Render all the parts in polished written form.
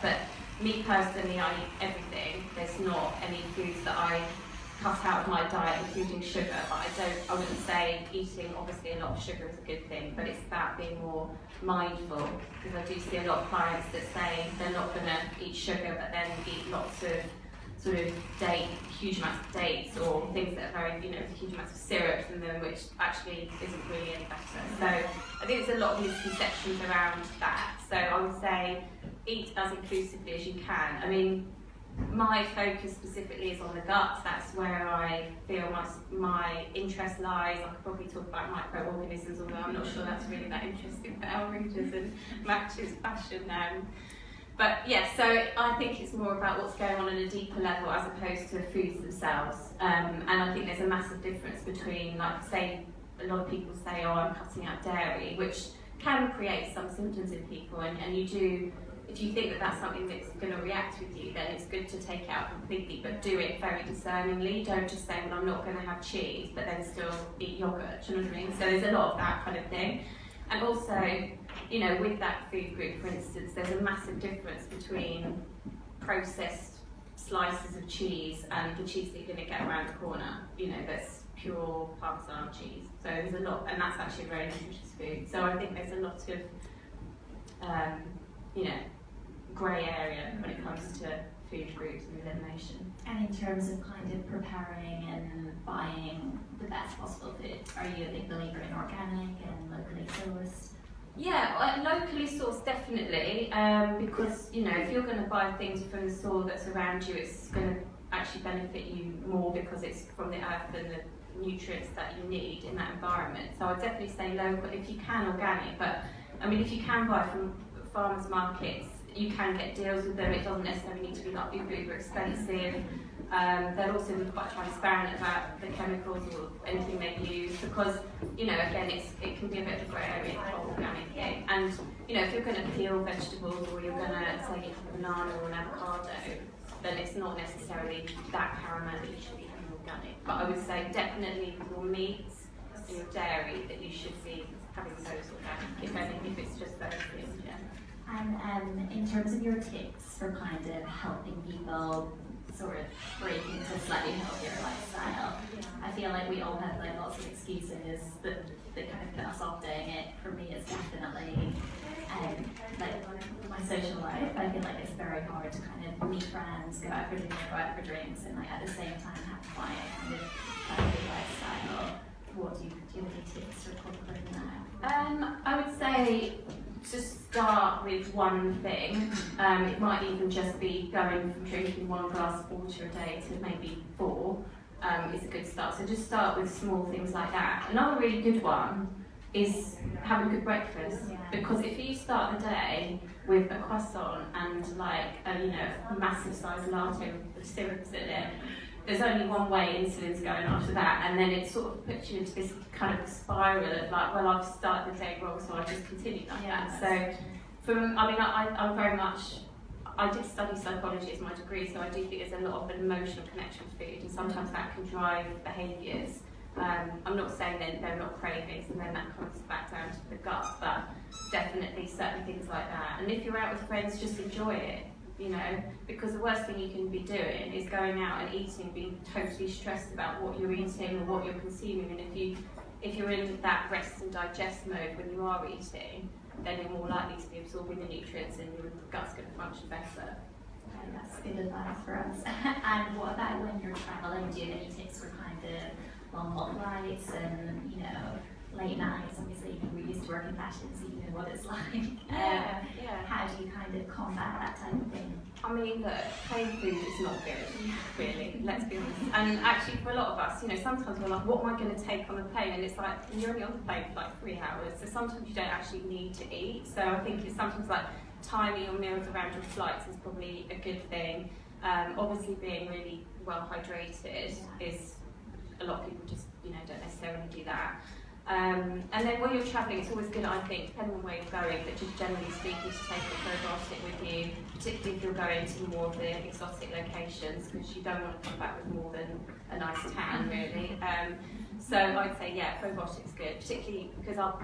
But me personally, I eat everything. There's not any foods that I cut out of my diet, including sugar, but I wouldn't say eating obviously a lot of sugar is a good thing, but it's about being more mindful, because I do see a lot of clients that say they're not going to eat sugar, but then eat lots of sort of huge amounts of dates or things that are very, huge amounts of syrups in them, which actually isn't really any better. So I think there's a lot of misconceptions around that. So I would say eat as inclusively as you can. I mean, my focus specifically is on the gut. That's where I feel my interest lies. I could probably talk about microorganisms, although I'm not sure that's really that interesting for our readers and Max's passion now. But yeah, so I think it's more about what's going on a deeper level as opposed to the foods themselves. And I think there's a massive difference between, like, say, a lot of people say, oh, I'm cutting out dairy, which can create some symptoms in people, and you do. If you think that that's something that's going to react with you, then it's good to take it out completely, but do it very discerningly. Don't just say, well, I'm not going to have cheese, but then still eat yogurt, do you know what I mean? So there's a lot of that kind of thing. And also, with that food group, for instance, there's a massive difference between processed slices of cheese and the cheese that you're going to get around the corner, that's pure Parmesan cheese. So there's a lot, and that's actually a very nutritious food. So I think there's a lot of, grey area when it comes to food groups and elimination. And in terms of kind of preparing and buying the best possible food, are you a big believer in organic and locally sourced? Yeah, locally sourced definitely, because if you're going to buy things from the soil that's around you, it's going to actually benefit you more because it's from the earth and the nutrients that you need in that environment. So I'd definitely say local, if you can organic, but I mean if you can buy from farmers markets, you can get deals with them. It doesn't necessarily need to be like uber expensive. They'll also be quite transparent about the chemicals or anything they use, because again it can be a bit of a grey area, the whole organic thing. And if you're going to peel vegetables or you're going to say eat a banana or an avocado, then it's not necessarily that paramount that you should be having organic. But I would say definitely your meats and your dairy that you should be having those organic, if it's just those things. Yeah. And in terms of your tips for kind of helping people sort of break into a slightly healthier lifestyle, I feel like we all have like lots of excuses that kind of put us off doing it. For me, it's definitely like my social life. I feel like it's very hard to kind of meet friends, go out for drinks, and like at the same time have a quiet kind of healthy lifestyle. What do you have any tips for incorporating that? I would say to start with one thing. It might even just be going from drinking 1 glass of water a day to maybe 4 is a good start. So just start with small things like that. Another really good one is having a good breakfast, because if you start the day with a croissant and like a massive size latte with syrups in it, there's only one way insulin's going after that, and then it sort of puts you into this kind of spiral of like, well, I've started the day wrong, so I just continue like that. So, I'm very much, I did study psychology as my degree, so I do think there's a lot of an emotional connection with food, and sometimes that can drive behaviours. I'm not saying that they're not cravings, and then that comes back down to the gut, but definitely certain things like that. And if you're out with friends, just enjoy it. Because the worst thing you can be doing is going out and eating, being totally stressed about what you're eating or what you're consuming. And if you're in that rest and digest mode when you are eating, then you're more likely to be absorbing the nutrients and your gut's going to function better. Okay, that's good advice for us. And what about when you're traveling? Do you have any tips for kind of long haul flights and late nights? Obviously, we're used to working fashion, so you know what it's like. How do you kind of combat that type of thing? I mean, look, plain food is not good, really, let's be honest. And actually, for a lot of us, sometimes we're like, what am I going to take on the plane? And it's like, you're only on the plane for like 3 hours, so sometimes you don't actually need to eat. So I think it's sometimes like timing your meals around your flights is probably a good thing. Obviously, being really well hydrated is, a lot of people just, don't necessarily do that. And then when you're travelling, it's always good, I think, depending on where you're going, but just generally speaking, to take a probiotic with you, particularly if you're going to more of the exotic locations, because you don't want to come back with more than a nice tan, really. So I'd say, probiotic's good, particularly because our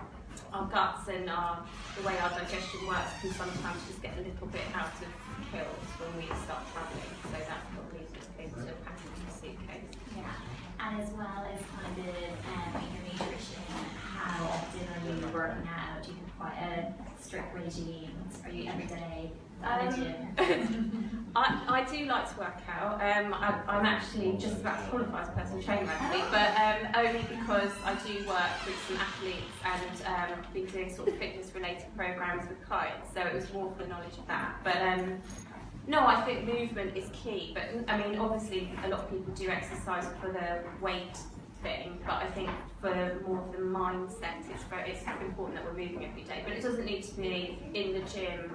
guts and the way our digestion works can sometimes just get a little bit out of hills when we start travelling, so that's probably the thing to pack into a suitcase. Yeah, and as well as kind of your nutrition, how often are you working out? Do you have quite a strict regime? Are you every day at the gym? I do like to work out. I'm actually just about to qualify as a personal trainer, I think, but only because I do work with some athletes and been doing sort of fitness-related programs with clients, so it was more for the knowledge of that. But no, I think movement is key. But I mean, obviously, a lot of people do exercise for the weight thing, but I think for more of the mindset, it's important that we're moving every day. But it doesn't need to be in the gym,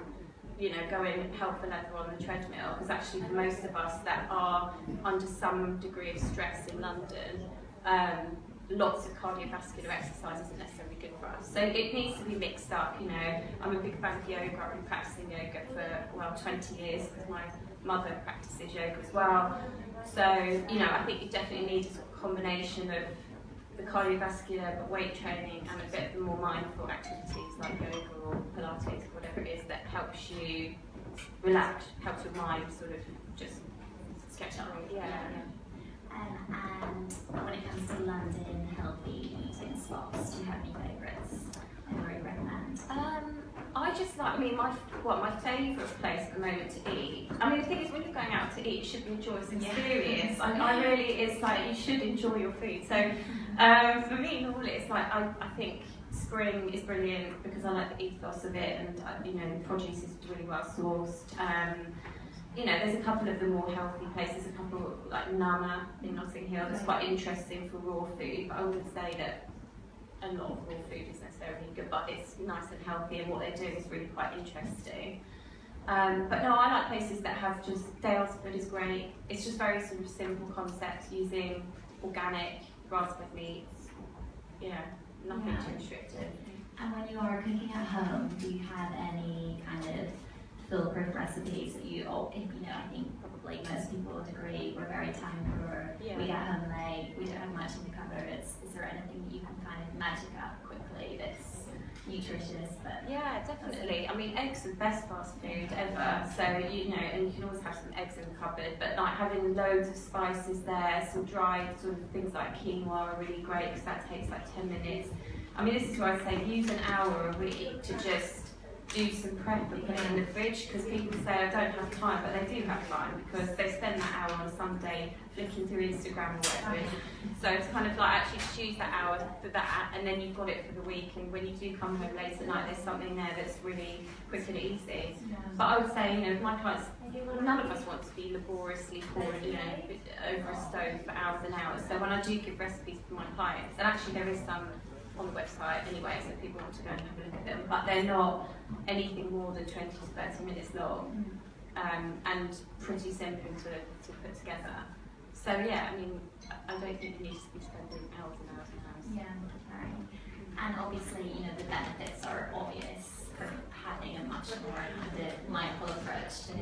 you know, going hell for leather on the treadmill, because actually for most of us that are under some degree of stress in London, lots of cardiovascular exercise isn't necessarily good for us. So it needs to be mixed up, you know. I'm a big fan of yoga. I've been practicing yoga for, well, 20 years because my mother practices yoga as well. So, you know, I think you definitely need a sort of combination of the cardiovascular but weight training and a bit of the more mindful activities like yoga or Pilates or whatever it is that helps you relax, helps your mind sort of just sketch out. And when it comes to London healthy eating spots, do you have any favourites that you recommend? I just like, I mean, my favourite place at the moment to eat. I mean, the thing is, when you're going out to eat, it should be a joyous experience. I really, it's like you should enjoy your food. So for me, normally it's like I think spring is brilliant because I like the ethos of it, and you know, the produce is really well sourced. You know, there's a couple of the more healthy places, a couple like Nana in Notting Hill that's quite interesting for raw food, but I wouldn't say that a lot of raw food is necessarily good, but it's nice and healthy, and what they're doing is really quite interesting. But no, I like places that have just, Dalesford is great. It's just very sort of simple concepts using organic, grass-fed meats, you know, nothing too restrictive. And when you are cooking at home, do you have any kind of foolproof recipes that you know, I think probably most people would agree, we're very time poor, we get home late, we don't have much in the cupboards. Is there anything that you can kind of magic up quickly that's nutritious? But yeah, definitely. I mean, eggs are the best fast food ever, so you know, and you can always have some eggs in the cupboard, but like having loads of spices there, some dried sort of things like quinoa are really great because that takes like 10 minutes. I mean, this is where I say use an hour a week to just do some prep and put it in the fridge, because people say I don't have time, but they do have time because they spend that hour on a Sunday flicking through Instagram or whatever. So it's kind of like actually choose that hour for that, and then you've got it for the week, and when you do come home late at night there's something there that's really quick and easy. But I would say, you know, my clients, none of us want to be laboriously poured, you know, over a stove for hours and hours. So when I do give recipes for my clients, and actually there is some on the website anyway, so people want to go and have a look at them, but they're not anything more than 20 to 30 minutes long, and pretty simple to put together. So yeah, I mean, I don't think you need to be spending hours and hours and hours. Yeah, and obviously, you know, the benefits are obvious from having a much more kind of mindful approach to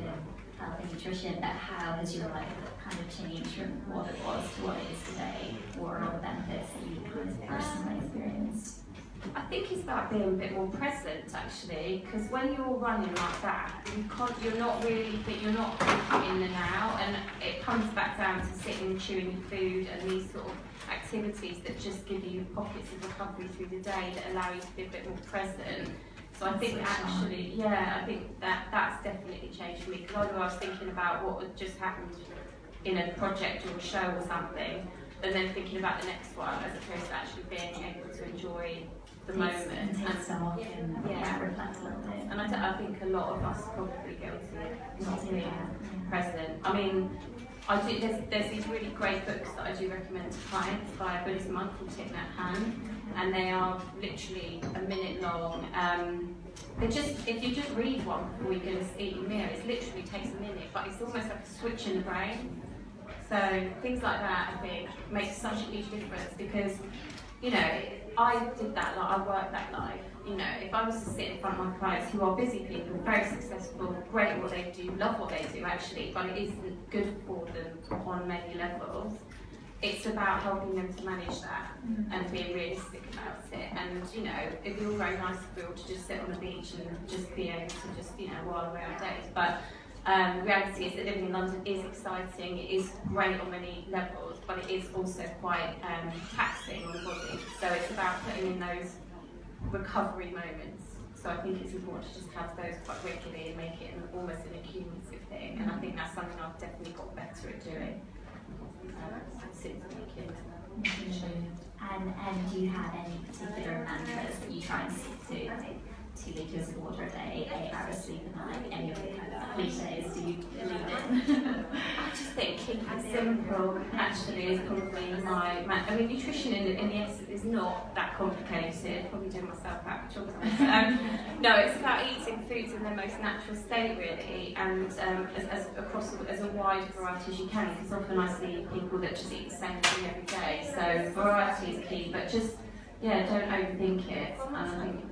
health and nutrition, but how has your life kind of changed from what it was to what it is today, or all the benefits that you kind of personally experienced? I think it's about being a bit more present actually, because when you're running like that, you're not thinking in the now, and it comes back down to sitting and chewing your food and these sort of activities that just give you pockets of recovery through the day that allow you to be a bit more present. So I think actually, yeah, I think that's definitely changed for me, because although I was thinking about what had just happened in a project or a show or something, and then thinking about the next one, as opposed to actually being able to enjoy the moment and reflect a little bit. And I think a lot of us are probably guilty of not being present. I mean, there's these really great books that I do recommend to clients by a Buddhist monk called Thich Nhat Hanh, and they are literally a minute long. If you just read one before you go to eat your meal, it literally takes a minute, but it's almost like a switch in the brain. So things like that, I think, make such a huge difference, because, you know, I did that, like, I worked that life. You know, if I was to sit in front of my clients who are busy people, very successful, great at what they do, love what they do actually, but it isn't good for them on many levels, it's about helping them to manage that and being realistic about it. And, you know, it'd be all very nice if we were to just sit on the beach and just be able to just, you know, while away our days. But The reality is that living in London is exciting, it is great on many levels, but it is also quite taxing on the body. So it's about putting in those recovery moments. So I think it's important to just have those quite regularly and make it almost an accumulative thing. And I think that's something I've definitely got better at doing since making. And do you have any particular mantras that you try and stick to? Like 2 litres of water a day, 8 hours sleep a night, any of the kind of cliches do you believe in? I just think keeping it simple actually is probably I mean, nutrition in the essence is not that complicated, probably doing myself out of chocolate. No, it's about eating foods in their most natural state really, and as a wide variety as you can, because often I see people that just eat the same thing every day, so variety is key, but just, yeah, don't overthink it. And I think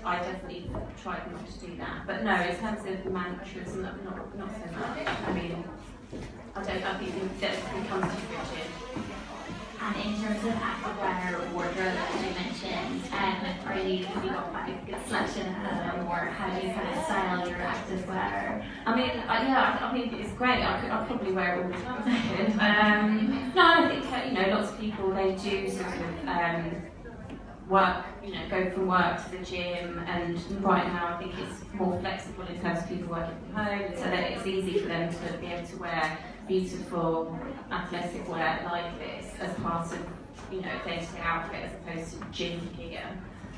I definitely tried not to do that. But no, in terms of mantras, not so much. I mean, I think that becomes too rigid. And in terms of activewear wardrobe, as you mentioned, have you got quite a good selection at home, or how do you kind of style your activewear? I mean, I think it's great. I'd probably wear it all the time. No, I think lots of people, they do sort of work, go from work to the gym, and right now I think it's more flexible in terms of people working from home, so that it's easy for them to be able to wear beautiful athletic wear like this as part of day-to-day outfit as opposed to gym gear.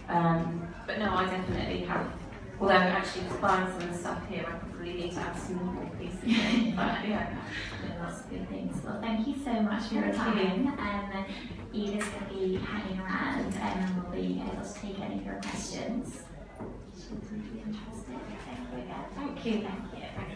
But no, I definitely have, although actually to buy some of the stuff here, I probably need to add some more pieces in, but yeah. Lots of good things. Well, thank you so much for your time. Eve is going to be hanging around and we'll be able to take any of your questions. Fantastic. Thank you again. Thank you.